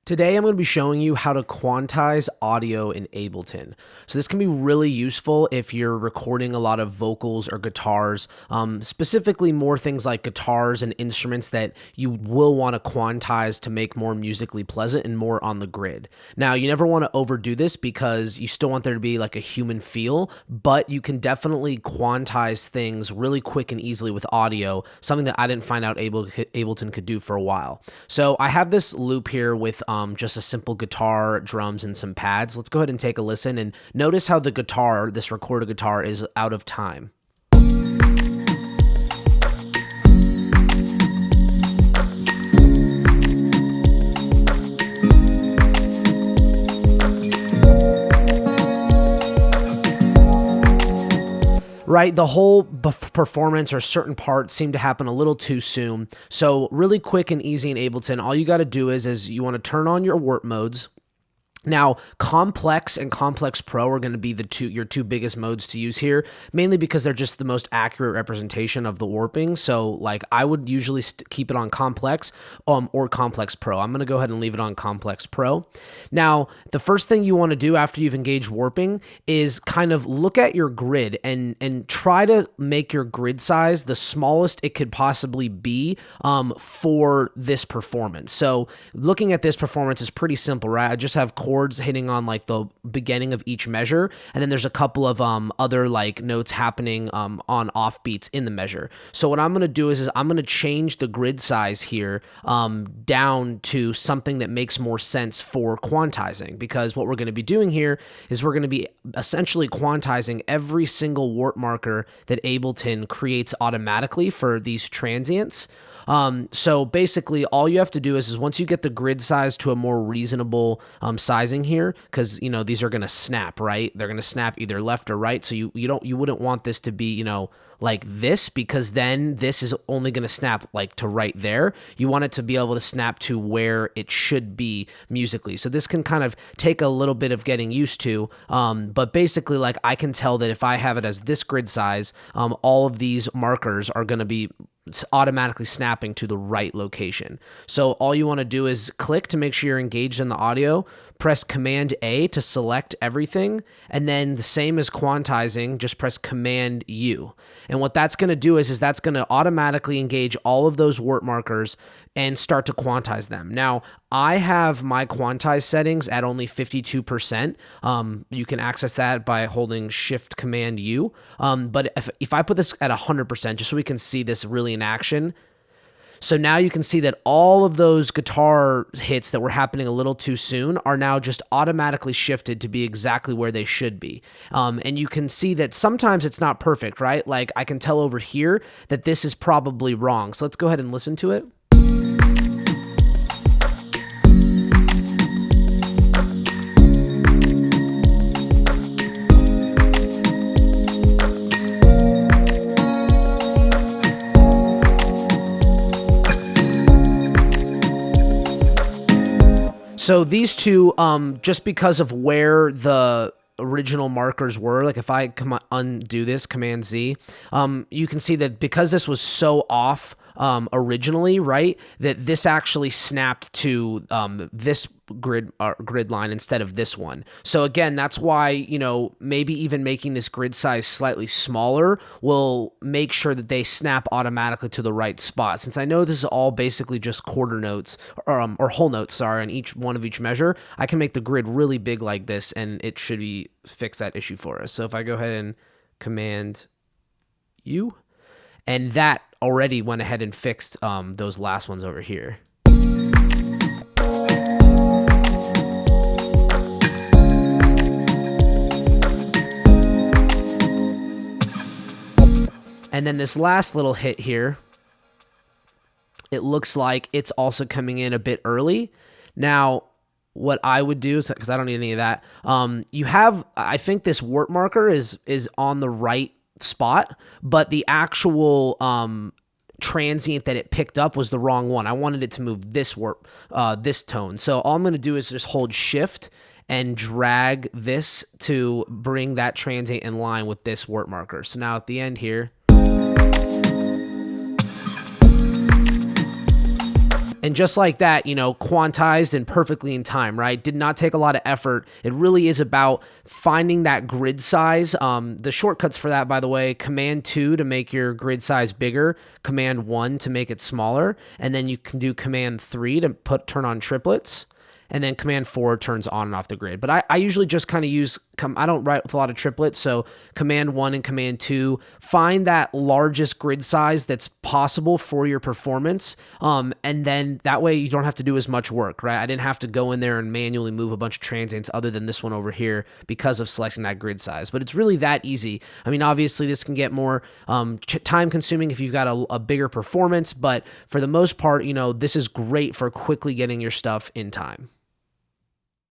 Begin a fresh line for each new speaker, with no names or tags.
Today, I'm going to be showing you how to quantize audio in Ableton. So this can be really useful if you're recording a lot of vocals or guitars, specifically more things like guitars and instruments that you will want to quantize to make more musically pleasant and more on the grid. Now, you never want to overdo this because you still want there to be like a human feel, but you can definitely quantize things really quick and easily with audio, something that I didn't find out Ableton could do for a while. So I have this loop here with just a simple guitar, drums, and some pads. Let's go ahead and take a listen and notice how the guitar, this recorded guitar, is out of time. Right, the whole performance or certain parts seem to happen a little too soon. So really quick and easy in Ableton, all you got to do is you want to turn on your warp modes. Now, Complex and Complex Pro are going to be your two biggest modes to use here, mainly because they're just the most accurate representation of the warping. So, like, I would usually keep it on Complex or Complex Pro. I'm going to go ahead and leave it on Complex Pro. Now, the first thing you want to do after you've engaged warping is kind of look at your grid and try to make your grid size the smallest it could possibly be for this performance. So, looking at this performance is pretty simple, right? I just have chords hitting on like the beginning of each measure, and then there's a couple of other like notes happening on offbeats in the measure. So what I'm going to do is I'm going to change the grid size here down to something that makes more sense for quantizing, because what we're going to be doing here is we're going to be essentially quantizing every single warp marker that Ableton creates automatically for these transients. So basically all you have to do is once you get the grid size to a more reasonable sizing here, because these are going to snap, right? They're going to snap either left or right. So you wouldn't want this to be like this, because then this is only going to snap like to right there. You want it to be able to snap to where it should be musically. So this can kind of take a little bit of getting used to, but basically, like, I can tell that if I have it as this grid size, all of these markers are going to be automatically snapping to the right location. So all you want to do is click to make sure you're engaged in the audio, press Command A to select everything, and then the same as quantizing, just press Command U. And what that's going to do is that's going to automatically engage all of those warp markers and start to quantize them. Now, I have my quantize settings at only 52%. You can access that by holding Shift Command U. But if I put this at 100%, just so we can see this really in action, so now you can see that all of those guitar hits that were happening a little too soon are now just automatically shifted to be exactly where they should be. And you can see that sometimes it's not perfect, right? Like, I can tell over here that this is probably wrong. So let's go ahead and listen to it. So these two, just because of where the original markers were, like if I undo this, Command Z, you can see that because this was so off originally, right, that this actually snapped to this grid line instead of this one. So again, that's why, maybe even making this grid size slightly smaller will make sure that they snap automatically to the right spot. Since I know this is all basically just quarter notes or whole notes, sorry, on each one of each measure, I can make the grid really big like this, and it should fix that issue for us. So if I go ahead and Command U, and that already went ahead and fixed those last ones over here. And then this last little hit here, it looks like it's also coming in a bit early. Now, what I would do is, because I don't need any of that, I think this warp marker is on the right spot, but the actual transient that it picked up was the wrong one. I wanted it to move this this tone. So all I'm going to do is just hold Shift and drag this to bring that transient in line with this warp marker. So now at the end here, And just like that, quantized and perfectly in time, right? Did not take a lot of effort. It really is about finding that grid size. The shortcuts for that, by the way, Command 2 to make your grid size bigger, Command 1 to make it smaller, and then you can do Command 3 to turn on triplets. And then Command 4 turns on and off the grid. But I usually just kind of use, I don't write with a lot of triplets, so Command 1 and Command 2, find that largest grid size that's possible for your performance, and then that way you don't have to do as much work, right? I didn't have to go in there and manually move a bunch of transients other than this one over here because of selecting that grid size. But it's really that easy. I mean, obviously this can get more time consuming if you've got a bigger performance, but for the most part, this is great for quickly getting your stuff in time.